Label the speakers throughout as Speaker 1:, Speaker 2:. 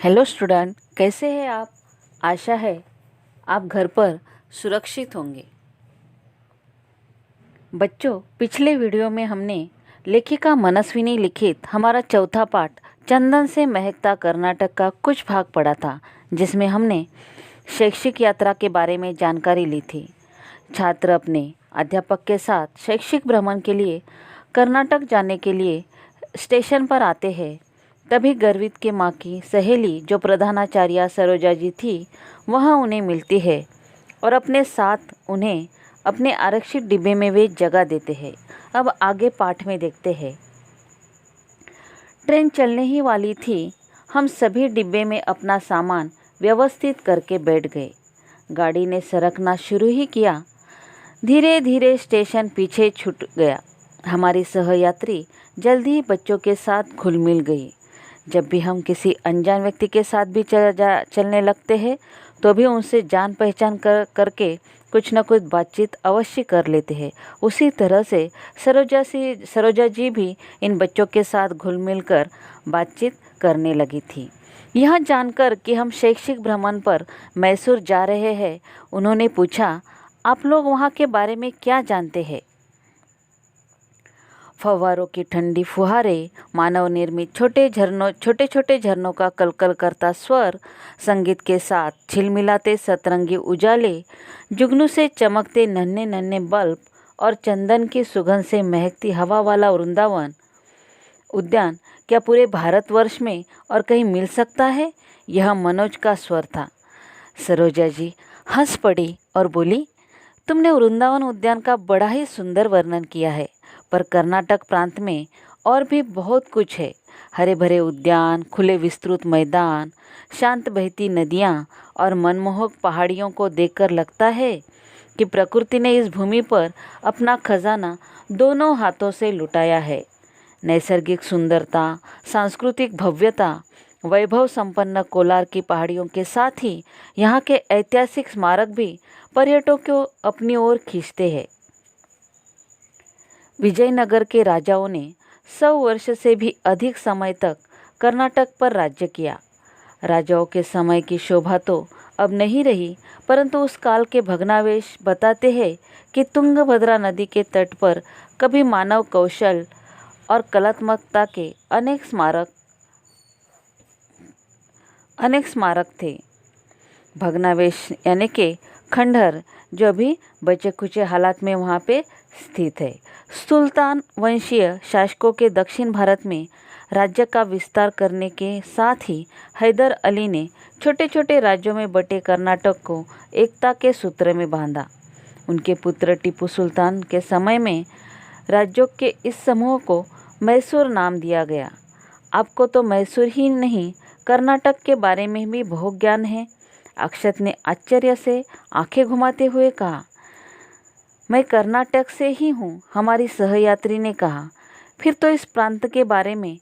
Speaker 1: Hello student, कैसे हैं आप। आशा है आप घर पर सुरक्षित होंगे। बच्चों, पिछले वीडियो में हमने लेखिका मनस्विनी लिखित हमारा चौथा पाठ चंदन से महकता कर्नाटक का कुछ भाग पढ़ा था, जिसमें हमने शैक्षिक यात्रा के बारे में जानकारी ली थी। छात्र अपने अध्यापक के साथ शैक्षिक भ्रमण के लिए कर्नाटक जाने के लिए स्टेशन पर आते हैं। तभी गर्वित के माँ की सहेली जो प्रधानाचार्य सरोजा जी थी वह उन्हें मिलती है और अपने साथ उन्हें अपने आरक्षित डिब्बे में वे जगह देते हैं। अब आगे पाठ में देखते हैं। ट्रेन चलने ही वाली थी। हम सभी डिब्बे में अपना सामान व्यवस्थित करके बैठ गए। गाड़ी ने सरकना शुरू ही किया। धीरे धीरे स्टेशन पीछे छूट गया। हमारी सहयात्री जल्दी ही बच्चों के साथ घुल मिल गई। जब भी हम किसी अनजान व्यक्ति के साथ भी चलने लगते हैं तो भी उनसे जान पहचान करके कुछ न कुछ बातचीत अवश्य कर लेते हैं। उसी तरह से सरोजा जी भी इन बच्चों के साथ घुल मिल कर बातचीत करने लगी थी। यह जानकर कि हम शैक्षिक भ्रमण पर मैसूर जा रहे हैं, उन्होंने पूछा, आप लोग वहाँ के बारे में क्या जानते हैं। फव्वारों की ठंडी फुहारें, मानव निर्मित छोटे छोटे झरनों का कलकल करता स्वर, संगीत के साथ झिलमिलाते सतरंगी उजाले, जुगनू से चमकते नन्हे नन्हे बल्ब और चंदन की सुगंध से महकती हवा वाला वृंदावन उद्यान क्या पूरे भारतवर्ष में और कहीं मिल सकता है। यह मनोज का स्वर था। सरोजा जी हंस पड़ी और बोली, तुमने वृंदावन उद्यान का बड़ा ही सुंदर वर्णन किया है, पर कर्नाटक प्रांत में और भी बहुत कुछ है। हरे भरे उद्यान, खुले विस्तृत मैदान, शांत बहती नदियाँ और मनमोहक पहाड़ियों को देखकर लगता है कि प्रकृति ने इस भूमि पर अपना खजाना दोनों हाथों से लुटाया है। नैसर्गिक सुंदरता, सांस्कृतिक भव्यता, वैभव संपन्न कोलार की पहाड़ियों के साथ ही यहाँ के ऐतिहासिक स्मारक भी पर्यटकों को अपनी ओर खींचते हैं। विजयनगर के राजाओं ने 100 वर्ष से भी अधिक समय तक कर्नाटक पर राज्य किया। राजाओं के समय की शोभा तो अब नहीं रही, परंतु उस काल के भग्नावशेष बताते हैं कि तुंगभद्रा नदी के तट पर कभी मानव कौशल और कलात्मकता के अनेक स्मारक थे। भग्नावशेष यानी के खंडहर जो अभी बचे खुचे हालात में वहाँ पे स्थित है। सुल्तान वंशीय शासकों के दक्षिण भारत में राज्य का विस्तार करने के साथ ही हैदर अली ने छोटे छोटे राज्यों में बटे कर्नाटक को एकता के सूत्र में बांधा। उनके पुत्र टीपू सुल्तान के समय में राज्यों के इस समूह को मैसूर नाम दिया गया। आपको तो मैसूर ही नहीं, कर्नाटक के बारे में भी बहुत ज्ञान है। अक्षत ने आश्चर्य से आंखें घुमाते हुए कहा, मैं कर्नाटक से ही हूँ। हमारी सहयात्री ने कहा, फिर तो इस प्रांत के बारे में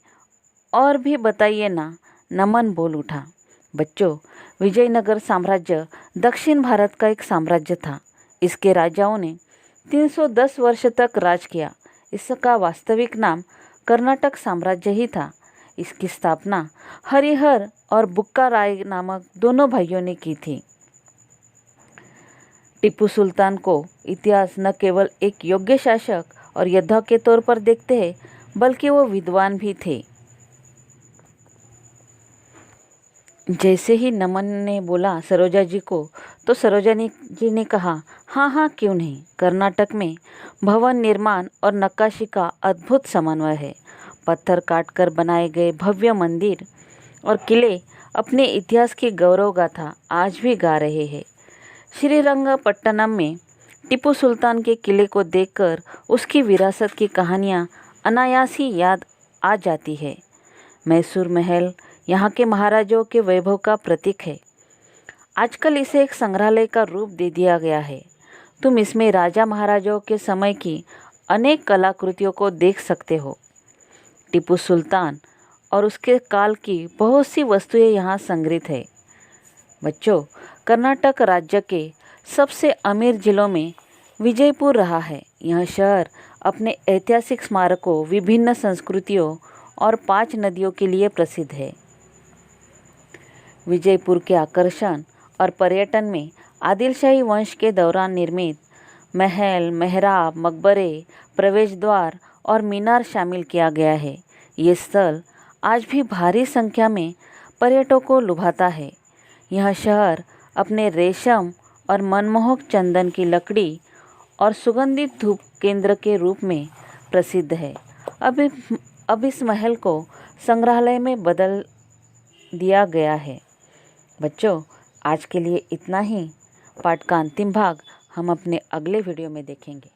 Speaker 1: और भी बताइए ना। नमन बोल उठा, बच्चों, विजयनगर साम्राज्य दक्षिण भारत का एक साम्राज्य था। इसके राजाओं ने 310 वर्ष तक राज किया। इसका वास्तविक नाम कर्नाटक साम्राज्य ही था। इसकी स्थापना हरिहर और बुक्का राय नामक दोनों भाइयों ने की थी। टीपू सुल्तान को इतिहास न केवल एक योग्य शासक और योद्धा के तौर पर देखते हैं, बल्कि वो विद्वान भी थे। जैसे ही नमन ने बोला सरोजा जी को, तो सरोजा जी ने कहा, हाँ हाँ क्यों नहीं। कर्नाटक में भवन निर्माण और नक्काशी का अद्भुत समन्वय है। पत्थर काटकर बनाए गए भव्य मंदिर और किले अपने इतिहास की गौरव गाथा आज भी गा रहे हैं। श्रीरंगपट्टनम में टीपू सुल्तान के किले को देखकर उसकी विरासत की कहानियाँ अनायास ही याद आ जाती है। मैसूर महल यहाँ के महाराजाओं के वैभव का प्रतीक है। आजकल इसे एक संग्रहालय का रूप दे दिया गया है। तुम इसमें राजा महाराजाओं के समय की अनेक कलाकृतियों को देख सकते हो। टीपू सुल्तान और उसके काल की बहुत सी वस्तुएं यहाँ संग्रहित है। बच्चों, कर्नाटक राज्य के सबसे अमीर जिलों में विजयपुर रहा है। यह शहर अपने ऐतिहासिक स्मारकों, विभिन्न संस्कृतियों और 5 नदियों के लिए प्रसिद्ध है। विजयपुर के आकर्षण और पर्यटन में आदिलशाही वंश के दौरान निर्मित महल, मेहराब, मकबरे, प्रवेश द्वार और मीनार शामिल किया गया है। ये स्थल आज भी भारी संख्या में पर्यटकों को लुभाता है। यह शहर अपने रेशम और मनमोहक चंदन की लकड़ी और सुगंधित धूप केंद्र के रूप में प्रसिद्ध है। अब इस महल को संग्रहालय में बदल दिया गया है। बच्चों, आज के लिए इतना ही। पाठ का अंतिम भाग हम अपने अगले वीडियो में देखेंगे।